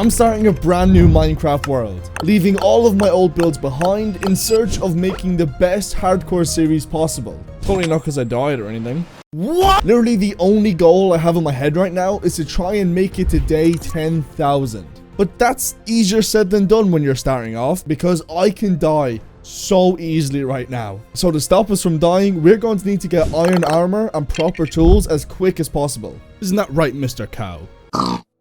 I'm starting a brand new Minecraft world, leaving all of my old builds behind in search of making the best hardcore series possible. Totally not because I died or anything. What? Literally the only goal I have in my head right now is to try and make it to day 10,000. But that's easier said than done when you're starting off, because I can die so easily right now. So to stop us from dying, we're going to need to get iron armor and proper tools as quick as possible. Isn't that right, Mr. Cow?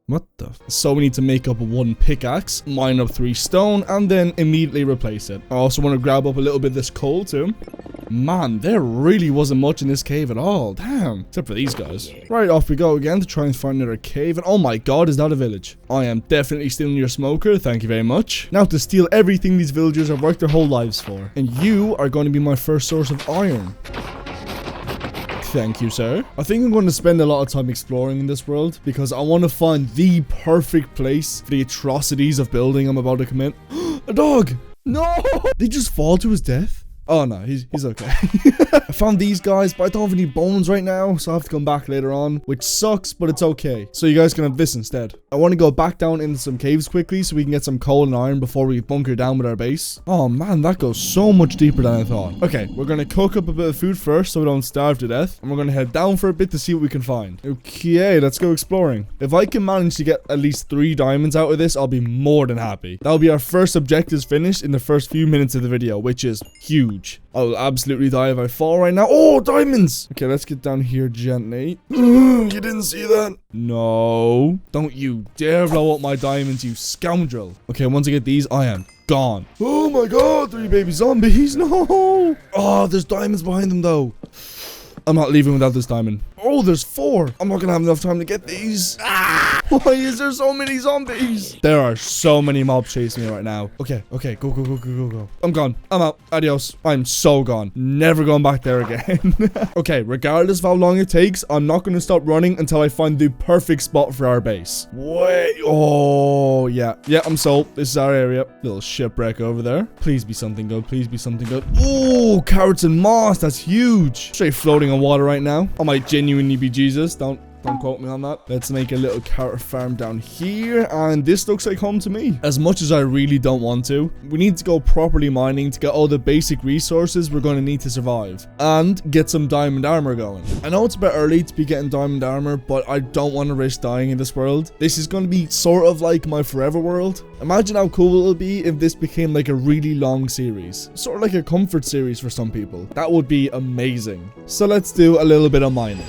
What the? So we need to make up one pickaxe, mine up 3 stone, and then immediately replace it. I also want to grab up a little bit of this coal too. Man, there really wasn't much in this cave at all. Damn. Except for these guys. Right, off we go again to try and find another cave. And oh my god, is that a village? I am definitely stealing your smoker. Thank you very much. Now to steal everything these villagers have worked their whole lives for. And you are going to be my first source of iron. Thank you, sir. I think I'm going to spend a lot of time exploring in this world because I want to find the perfect place for the atrocities of building I'm about to commit. A dog! No! Did he just fall to his death? Oh no, he's okay. I found these guys, but I don't have any bones right now, so I have to come back later on, which sucks, but it's okay. So you guys can have this instead. I want to go back down into some caves quickly so we can get some coal and iron before we bunker down with our base. Oh man, that goes so much deeper than I thought. Okay, we're going to cook up a bit of food first so we don't starve to death, and we're going to head down for a bit to see what we can find. Okay, let's go exploring. If I can manage to get at least 3 diamonds out of this, I'll be more than happy. That'll be our first objectives finished in the first few minutes of the video, which is huge. I'll absolutely die if I fall right now. Oh, diamonds! Okay, let's get down here gently. You didn't see that? No. Don't you dare blow up my diamonds, you scoundrel. Okay, once I get these, I am gone. Oh my god, 3 baby zombies. No. Oh, there's diamonds behind them though. I'm not leaving without this diamond. Oh, there's 4. I'm not gonna have enough time to get these. Why is there so many zombies? There are so many mobs chasing me right now. Okay, go. I'm gone. I'm out. Adios. I'm so gone. Never going back there again. Okay, regardless of how long it takes, I'm not gonna stop running until I find the perfect spot for our base. Wait. Oh, yeah. Yeah, I'm sold. This is our area. Little shipwreck over there. Please be something good. Please be something good. Oh, carrots and moss. That's huge. Straight floating on water right now. I might genuinely be Jesus. Don't quote me on that. Let's make a little carrot farm down here, and this looks like home to me. As much as I really don't want to, we need to go properly mining to get all the basic resources we're going to need to survive, and get some diamond armor going. I know it's a bit early to be getting diamond armor, but I don't want to risk dying in this world. This is going to be sort of like my forever world. Imagine how cool it would be if this became like a really long series, sort of like a comfort series for some people. That would be amazing. So let's do a little bit of mining.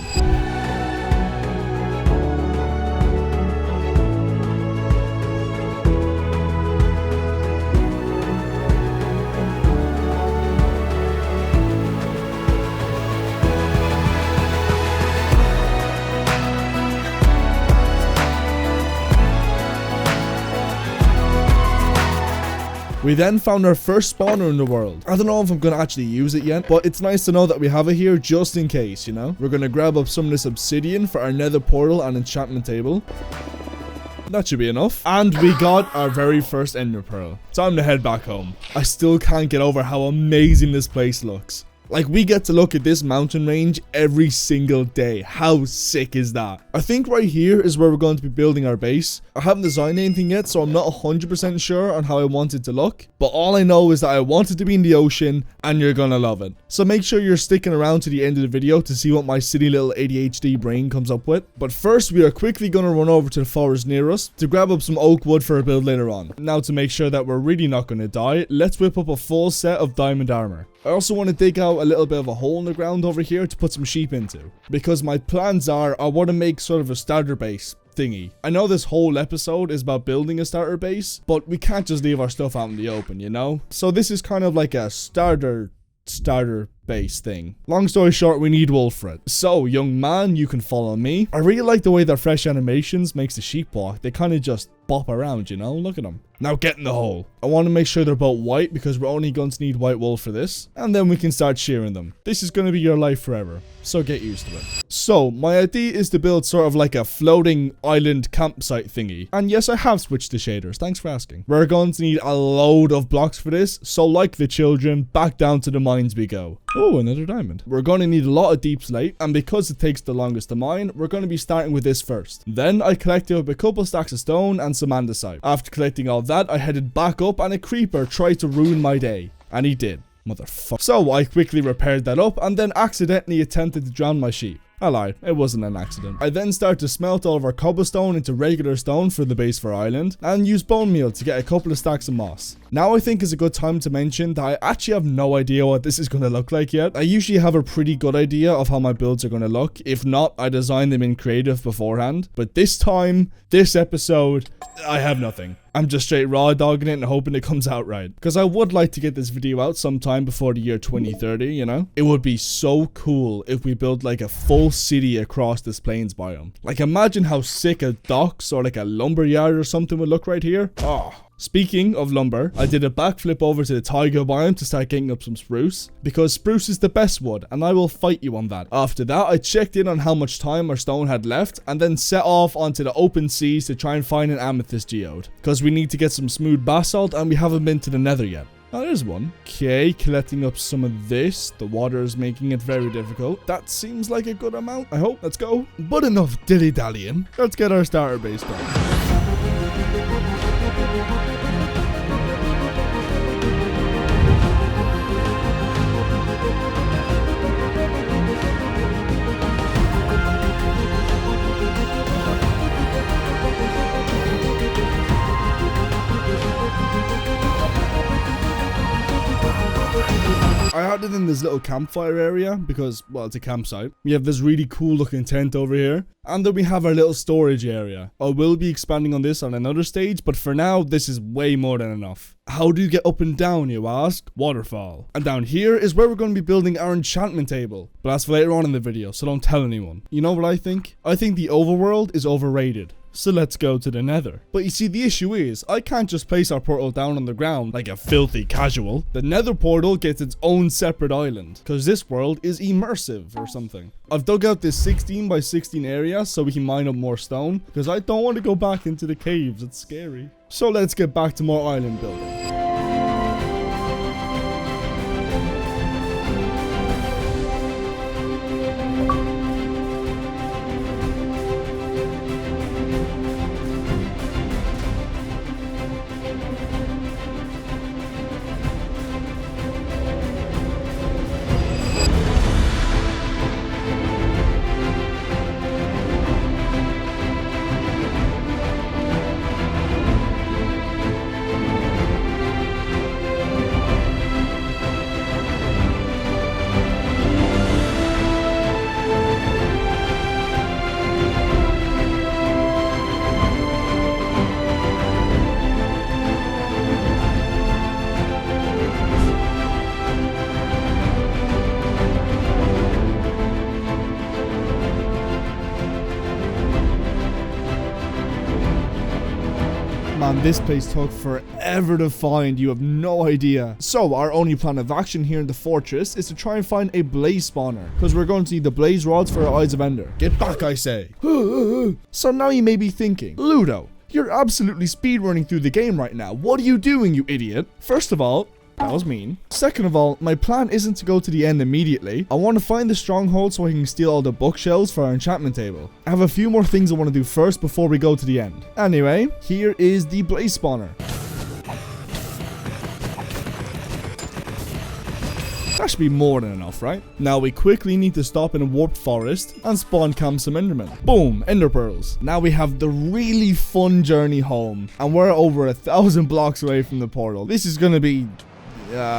We then found our first spawner in the world. I don't know if I'm going to actually use it yet, but it's nice to know that we have it here just in case, you know? We're going to grab up some of this obsidian for our nether portal and enchantment table. That should be enough. And we got our very first ender pearl. Time to head back home. I still can't get over how amazing this place looks. Like, we get to look at this mountain range every single day. How sick is that? I think right here is where we're going to be building our base. I haven't designed anything yet, so I'm not 100% sure on how I want it to look. But all I know is that I want it to be in the ocean, and you're gonna love it. So make sure you're sticking around to the end of the video to see what my silly little ADHD brain comes up with. But first, we are quickly gonna run over to the forest near us to grab up some oak wood for a build later on. Now, to make sure that we're really not gonna die, let's whip up a full set of diamond armor. I also want to dig out a little bit of a hole in the ground over here to put some sheep into, because my plans are I want to make sort of a starter base thingy. I know this whole episode is about building a starter base, but we can't just leave our stuff out in the open, you know? So this is kind of like a starter base thing. Long story short, we need wool for it. So, young man, you can follow me. I really like the way that fresh animations makes the sheep walk. They kind of just bop around, you know? Look at them. Now get in the hole. I want to make sure they're both white because we're only going to need white wool for this. And then we can start shearing them. This is going to be your life forever. So get used to it. So my idea is to build sort of like a floating island campsite thingy. And yes, I have switched to shaders. Thanks for asking. We're going to need a load of blocks for this. So like the children, back down to the mines we go. Oh, another diamond. We're going to need a lot of deep slate. And because it takes the longest to mine, we're going to be starting with this first. Then I collected up a couple stacks of stone and some andesite. After collecting all that, I headed back up and a creeper tried to ruin my day. And he did. Motherfucker. So I quickly repaired that up and then accidentally attempted to drown my sheep. I lied, it wasn't an accident. I then started to smelt all of our cobblestone into regular stone for the base for our island and use bone meal to get a couple of stacks of moss. Now I think is a good time to mention that I actually have no idea what this is going to look like yet. I usually have a pretty good idea of how my builds are going to look. If not, I design them in creative beforehand. But this time, this episode, I have nothing. I'm just straight raw dogging it and hoping it comes out right. Because I would like to get this video out sometime before the year 2030, you know? It would be so cool if we built like a full city across this plains biome. Like imagine how sick a docks or like a lumber yard or something would look right here. Oh. Speaking of lumber, I did a backflip over to the taiga biome to start getting up some spruce, because spruce is the best wood and I will fight you on that. After that, I checked in on how much time our stone had left and then set off onto the open seas to try and find an amethyst geode, because we need to get some smooth basalt and we haven't been to the nether yet. Oh, there's one. Okay, collecting up some of this. The water is making it very difficult. That seems like a good amount, I hope. Let's go. But enough dilly-dallying. Let's get our starter base done. I had it in this little campfire area because, well, it's a campsite. We have this really cool looking tent over here. And then we have our little storage area. I will be expanding on this on another stage, but for now, this is way more than enough. How do you get up and down, you ask? Waterfall. And down here is where we're going to be building our enchantment table. But that's for later on in the video, so don't tell anyone. You know what I think? I think the overworld is overrated. So let's go to the nether. But you see, the issue is, I can't just place our portal down on the ground like a filthy casual. The nether portal gets its own separate island, because this world is immersive or something. I've dug out this 16 by 16 area so we can mine up more stone, because I don't want to go back into the caves, it's scary. So let's get back to more island building. Man, this place took forever to find, you have no idea. So our only plan of action here in the fortress is to try and find a blaze spawner, because we're going to need the blaze rods for our eyes of ender. Get back, I say. So now you may be thinking, Ludo, you're absolutely speedrunning through the game right now. What are you doing, you idiot? First of all, that was mean. Second of all, my plan isn't to go to the end immediately. I want to find the stronghold so I can steal all the bookshelves for our enchantment table. I have a few more things I want to do first before we go to the end. Anyway, here is the blaze spawner. That should be more than enough, right? Now we quickly need to stop in a warped forest and spawn camp some endermen. Boom, ender pearls. Now we have the really fun journey home, and we're over 1,000 blocks away from the portal. This is gonna be...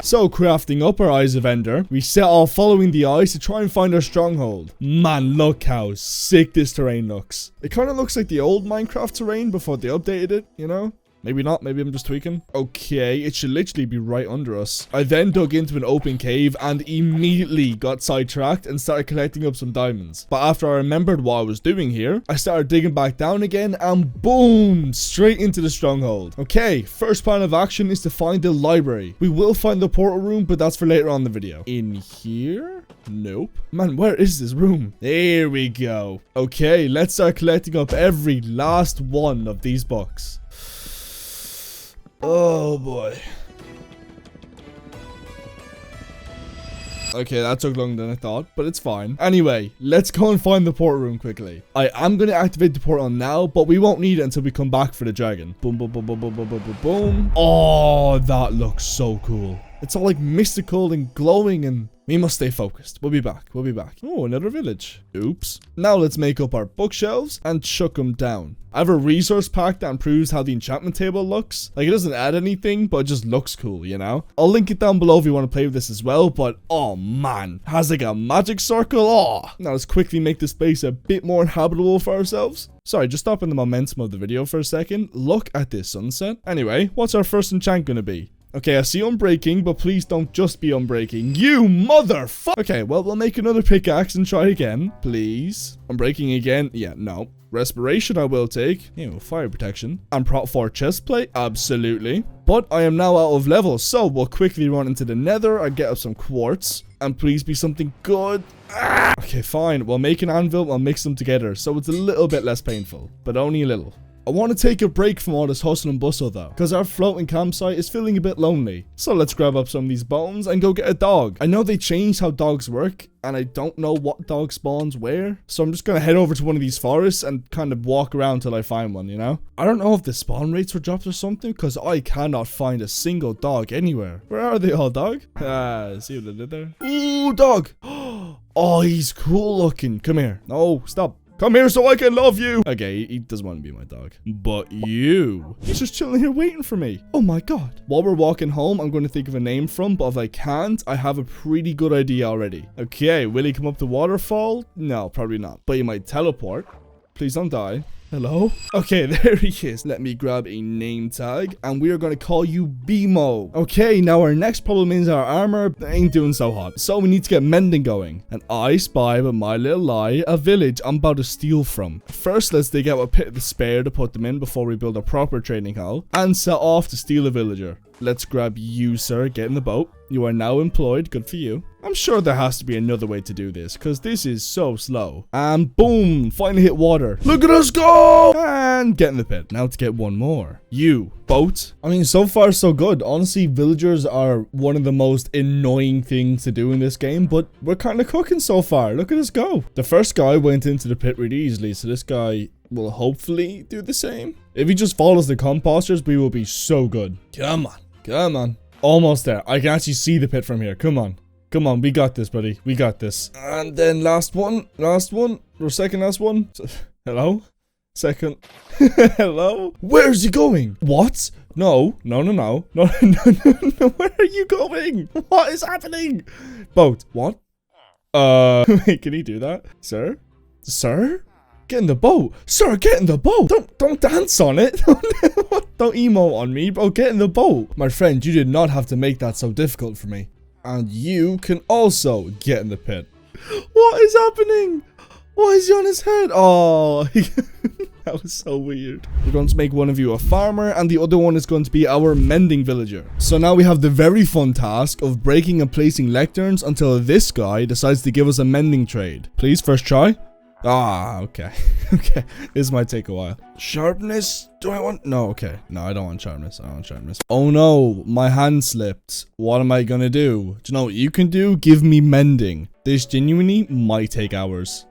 So crafting up our eyes of ender, we set off following the eyes to try and find our stronghold. Man, look how sick this terrain looks. It kind of looks like the old Minecraft terrain before they updated it, you know? Maybe not, maybe I'm just tweaking. Okay, it should literally be right under us. I then dug into an open cave and immediately got sidetracked and started collecting up some diamonds. But after I remembered what I was doing here, I started digging back down again and boom, straight into the stronghold. Okay, first plan of action is to find the library. We will find the portal room, but that's for later on in the video. In here? Nope. Man, where is this room? There we go. Okay, let's start collecting up every last one of these books. Oh boy. Okay, that took longer than I thought, but it's fine. Anyway, let's go and find the port room quickly. I am going to activate the portal now, but we won't need it until we come back for the dragon. Boom, boom, boom, boom, boom, boom, boom, boom, boom. Oh, that looks so cool. It's all like mystical and glowing, and we must stay focused. We'll be back. We'll be back. Oh, another village. Oops. Now let's make up our bookshelves and chuck them down. I have a resource pack that improves how the enchantment table looks. Like, it doesn't add anything, but it just looks cool, you know? I'll link it down below if you want to play with this as well, but oh man, it has like a magic circle. Oh, now let's quickly make this place a bit more inhabitable for ourselves. Sorry, just stopping the momentum of the video for a second. Look at this sunset. Anyway, what's our first enchant gonna be? Okay, I see unbreaking, but please don't just be unbreaking. You motherfucker! Okay, well, we'll make another pickaxe and try again. Please. Unbreaking again? Yeah, no. Respiration I will take. Ew, fire protection. And prop 4 chest plate? Absolutely. But I am now out of level, so we'll quickly run into the nether and get up some quartz. And please be something good. Ah! Okay, fine. We'll make an anvil, we'll mix them together, so it's a little bit less painful. But only a little. I want to take a break from all this hustle and bustle though, because our floating campsite is feeling a bit lonely. So let's grab up some of these bones and go get a dog. I know they changed how dogs work, and I don't know what dog spawns where. So I'm just going to head over to one of these forests and kind of walk around till I find one, you know? I don't know if the spawn rates were dropped or something, because I cannot find a single dog anywhere. Where are they all, dog? See what I did there? Ooh, dog! Oh, he's cool looking. Come here. No, stop. Come here so I can love you. Okay, he doesn't want to be my dog. But you. He's just chilling here waiting for me. Oh my god. While we're walking home, I'm going to think of a name from, but if I can't, I have a pretty good idea already. Okay, will he come up the waterfall? No, probably not. But he might teleport. Please don't die. Hello? Okay, there he is. Let me grab a name tag, and we are going to call you BMO. Okay, now our next problem is our armor ain't doing so hot, so we need to get mending going. And I spy with my little eye a village I'm about to steal from. First, let's dig out a pit of despair to put them in before we build a proper trading hall and set off to steal a villager. Let's grab you, sir. Get in the boat. You are now employed. Good for you. I'm sure there has to be another way to do this, because this is so slow. And boom, finally hit water. Look at us go! And get in the pit. Now to get one more. You, boat. I mean, so far so good. Honestly, villagers are one of the most annoying things to do in this game, but we're kind of cooking so far. Look at us go. The first guy went into the pit really easily, so this guy will hopefully do the same. If he just follows the composters, we will be so good. Come on. Come on. Almost there. I can actually see the pit from here. Come on. Come on. We got this, buddy. We got this. And then last one. Last one. Or second last one. Hello? Second. Hello? Where's he going? What? No. No, no, no. No, no, no, no. Where are you going? What is happening? Boat. What? Wait, can he do that? Sir? Sir? Get in the boat. Sir, get in the boat. Don't dance on it. Don't emo on me, bro. Get in the boat. My friend, you did not have to make that so difficult for me. And you can also get in the pit. What is happening? Why is he on his head? Oh, that was so weird. We're going to make one of you a farmer, and the other one is going to be our mending villager. So now we have the very fun task of breaking and placing lecterns until this guy decides to give us a mending trade. Please, first try. Ah, okay. Okay, this might take a while. Sharpness? Do I want? No, okay. No, I don't want sharpness. I don't want sharpness. Oh no, my hand slipped. What am I gonna do? Do you know what you can do? Give me mending. This genuinely might take hours.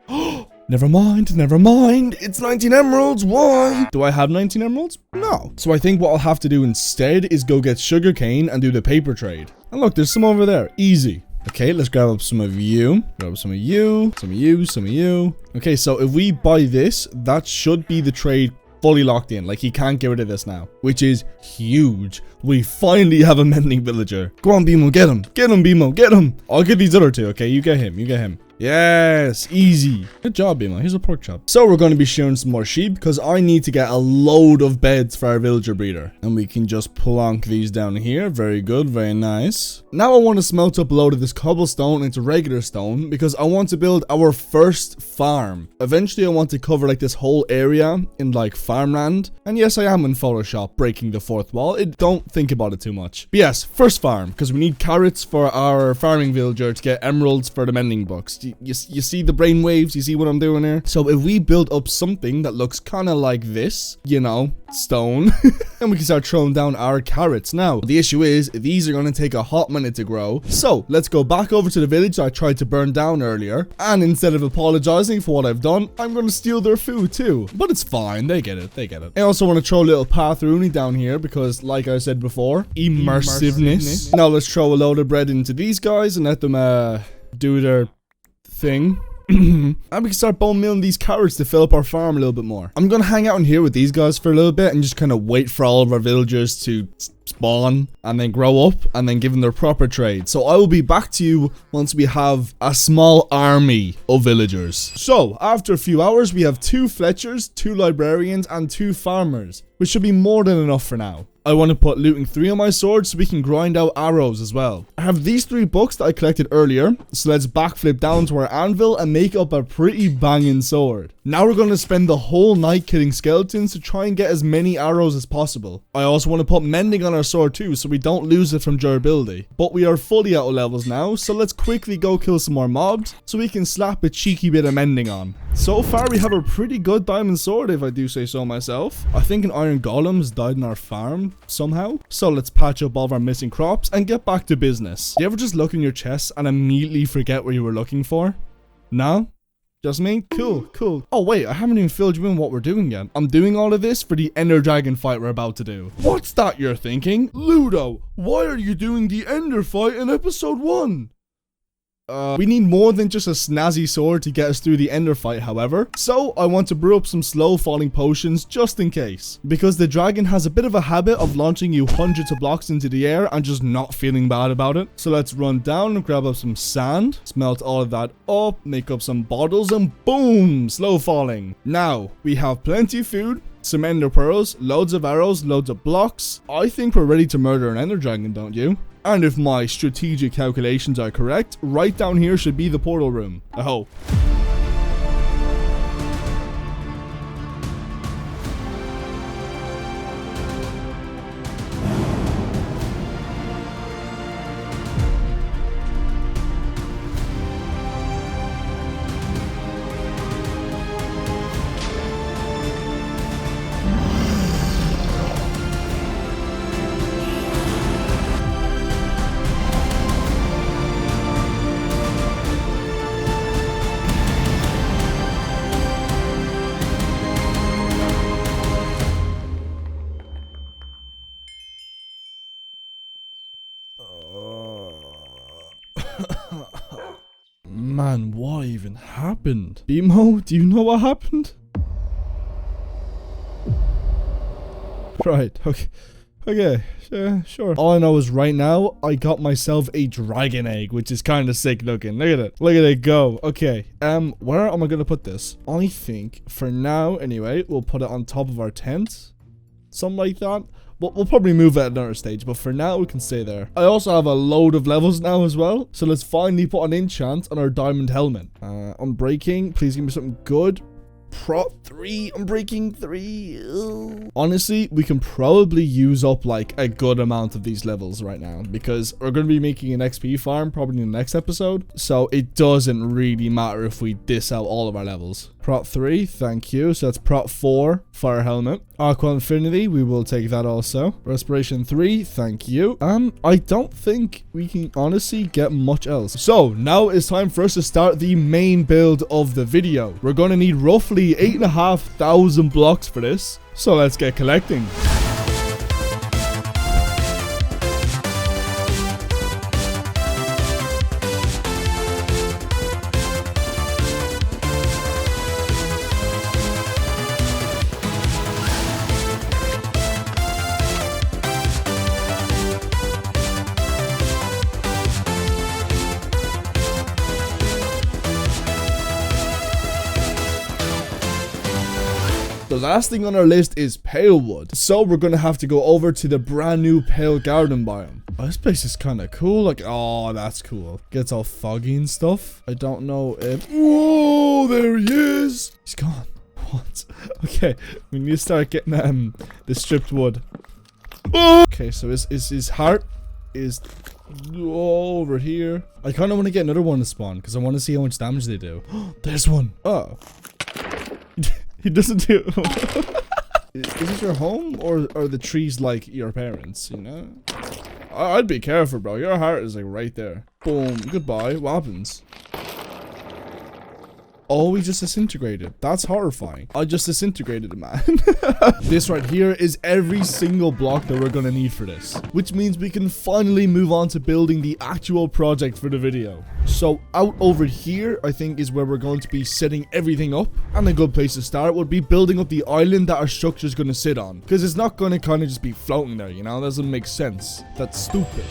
Never mind, never mind. It's 19 emeralds. Why? Do I have 19 emeralds? No. So I think what I'll have to do instead is go get sugarcane and do the paper trade. And look, there's some over there. Easy. Okay, let's grab up some of you. Grab some of you. Some of you. Some of you. Okay, so if we buy this, that should be the trade fully locked in. Like, he can't get rid of this now, which is huge. We finally have a mending villager. Go on, Bimo, get him. Get him, Bimo, get him. I'll get these other two, okay? You get him. You get him. Yes, easy. Good job, Bimo. Here's a pork chop. So we're going to be shearing some more sheep because I need to get a load of beds for our villager breeder. And we can just plonk these down here. Very good. Very nice. Now I want to smelt up a load of this cobblestone into regular stone because I want to build our first farm. Eventually, I want to cover like this whole area in like farmland. And yes, I am in Photoshop breaking the fourth wall. Don't think about it too much. But yes, first farm because we need carrots for our farming villager to get emeralds for the mending books. You see the brain waves? You see what I'm doing here? So if we build up something that looks kind of like this, you know, stone, and we can start throwing down our carrots. Now, the issue is these are going to take a hot minute to grow. So let's go back over to the village I tried to burn down earlier. And instead of apologizing for what I've done, I'm going to steal their food too. But it's fine. They get it. They get it. I also want to throw a little path Rooney down here because, like I said before, immersiveness. Now let's throw a load of bread into these guys and let them do their thing. And we can start bone milling these carrots to fill up our farm a little bit more. I'm gonna hang out in here with these guys for a little bit and just kind of wait for all of our villagers to spawn and then grow up and then give them their proper trade. So I will be back to you once we have a small army of villagers. So after a few hours, we have 2 Fletchers, 2 librarians, and 2 farmers, which should be more than enough for now. I want to put looting 3 on my sword so we can grind out arrows as well. I have these 3 books that I collected earlier, so let's backflip down to our anvil and make up a pretty banging sword. Now we're going to spend the whole night killing skeletons to try and get as many arrows as possible. I also want to put mending on our sword too so we don't lose it from durability. But we are fully out of levels now, so let's quickly go kill some more mobs so we can slap a cheeky bit of mending on. So far we have a pretty good diamond sword if I do say so myself. I think an iron golem has died in our farm somehow. So let's patch up all of our missing crops and get back to business. Do you ever just look in your chest and immediately forget what you were looking for? No? Just me? Cool, cool. Oh wait, I haven't even filled you in what we're doing yet. I'm doing all of this for the Ender Dragon fight we're about to do. What's that you're thinking? Ludo, why are you doing the Ender fight in episode 1? We need more than just a snazzy sword to get us through the Ender fight, however. So I want to brew up some slow falling potions just in case. Because the dragon has a bit of a habit of launching you hundreds of blocks into the air and just not feeling bad about it. So let's run down and grab up some sand, smelt all of that up, make up some bottles, and boom, slow falling. Now we have plenty of food, some ender pearls, loads of arrows, loads of blocks. I think we're ready to murder an ender dragon, don't you? And if my strategic calculations are correct, right down here should be the portal room. I hope. Man, what even happened? Bimo, do you know what happened? Right, okay, sure. All I know is right now, I got myself a dragon egg, which is kind of sick looking. Look at it go. Okay, where am I gonna put this? I think, for now, anyway, we'll put it on top of our tent. Something like that. We'll probably move at another stage, but for now, we can stay there. I also have a load of levels now as well, so let's finally put an enchant on our diamond helmet. Unbreaking, please give me something good. Prot 3, Unbreaking 3. Ugh. Honestly, we can probably use up like a good amount of these levels right now because we're going to be making an XP farm probably in the next episode. So it doesn't really matter if we diss out all of our levels. Prot 3, thank you. So that's Prot 4 for our helmet. Aqua Infinity, we will take that also. Respiration 3, thank you. I don't think we can honestly get much else. So now it's time for us to start the main build of the video. We're going to need roughly 8,500 blocks for this. So let's get collecting. The last thing on our list is pale wood. So we're going to have to go over to the brand new pale garden biome. Oh, this place is kind of cool. Like, oh, that's cool. Gets all foggy and stuff. I don't know if... Whoa, there he is. He's gone. What? Okay, we need to start getting the stripped wood. Oh! Okay, so his heart is over here. I kind of want to get another one to spawn because I want to see how much damage they do. There's one. Oh. He doesn't do. Is this your home or are the trees like your parents, you know? I'd be careful, bro. Your heart is like right there. Boom. Goodbye. What happens? Oh, he just disintegrated. That's horrifying. I just disintegrated, man. This right here is every single block that we're gonna need for this, which means we can finally move on to building the actual project for the video. So out over here, I think is where we're going to be setting everything up. And a good place to start would be building up the island that our structure is gonna sit on, because it's not gonna kind of just be floating there, you know? That doesn't make sense. That's stupid.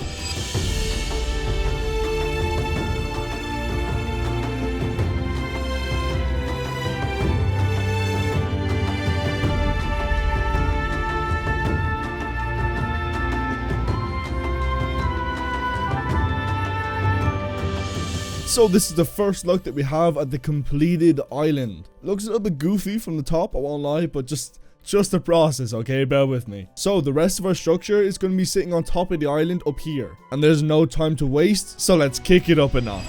So this is the first look that we have at the completed island. Looks a little bit goofy from the top, I won't lie, but just the process, okay? Bear with me. So the rest of our structure is going to be sitting on top of the island up here. And there's no time to waste, so let's kick it up a notch.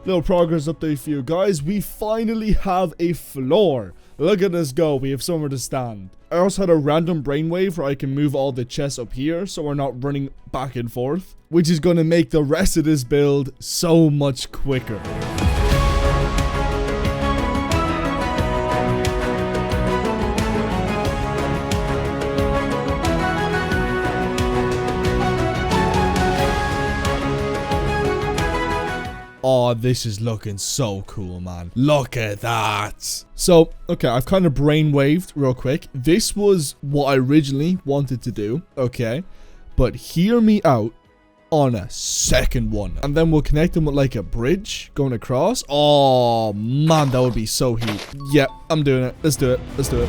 Little progress update for you guys. We finally have a floor. Look at us go. We have somewhere to stand. I also had a random brainwave where I can move all the chests up here so we're not running back and forth, which is going to make the rest of this build so much quicker. Oh, this is looking so cool, man. Look at that. So, okay, I've kind of brainwaved real quick. This was what I originally wanted to do, okay? But hear me out on a second one. And then we'll connect them with like a bridge going across. Oh, man, that would be so heat. Yeah, I'm doing it. Let's do it. Let's do it.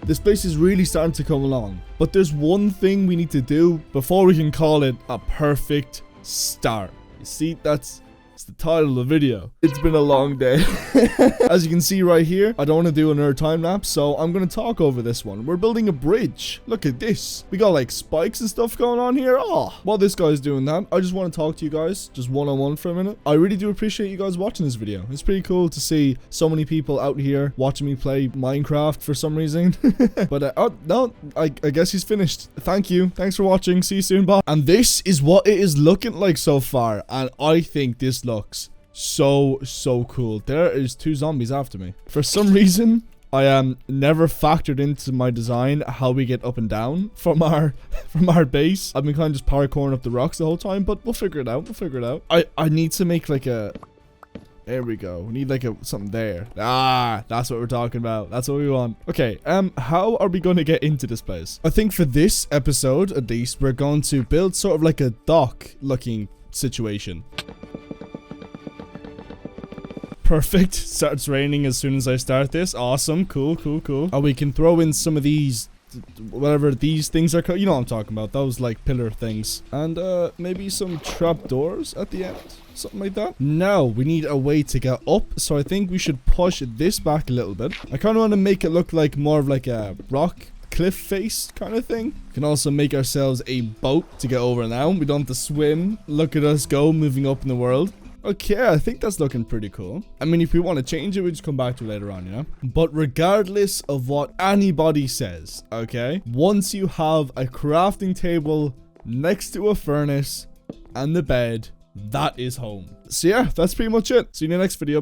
This place is really starting to come along, but there's one thing we need to do before we can call it a perfect start. You see, that's the title of the video. It's been a long day. As you can see right here, I don't want to do another time lapse, so I'm going to talk over this one. We're building a bridge. Look at this. We got like spikes and stuff going on here. Oh, while this guy's doing that, I just want to talk to you guys just one-on-one for a minute. I really do appreciate you guys watching this video. It's pretty cool to see so many people out here watching me play Minecraft for some reason. But oh no, I guess he's finished. Thank you. Thanks for watching. See you soon. Bye. And this is what it is looking like so far, and I think this looks so cool. There is 2 zombies after me. For some reason, I never factored into my design how we get up and down from our base. I've been kind of just parkouring up the rocks the whole time, but we'll figure it out. We'll figure it out. I need to make like a... There we go. We need like something there. Ah, that's what we're talking about. That's what we want. Okay, how are we going to get into this place? I think for this episode, at least, we're going to build sort of like a dock looking situation. Perfect. Starts raining as soon as I start this. Awesome. Cool. And we can throw in some of these, whatever these things are called. You know what I'm talking about. Those like pillar things. And maybe some trapdoors at the end. Something like that. Now we need a way to get up. So I think we should push this back a little bit. I kind of want to make it look like more of like a rock cliff face kind of thing. We can also make ourselves a boat to get over now. We don't have to swim. Look at us go, moving up in the world. Okay, I think that's looking pretty cool. I mean, if we want to change it, we just come back to it later on, you know? But regardless of what anybody says, okay? Once you have a crafting table next to a furnace and the bed, that is home. So yeah, that's pretty much it. See you in the next video.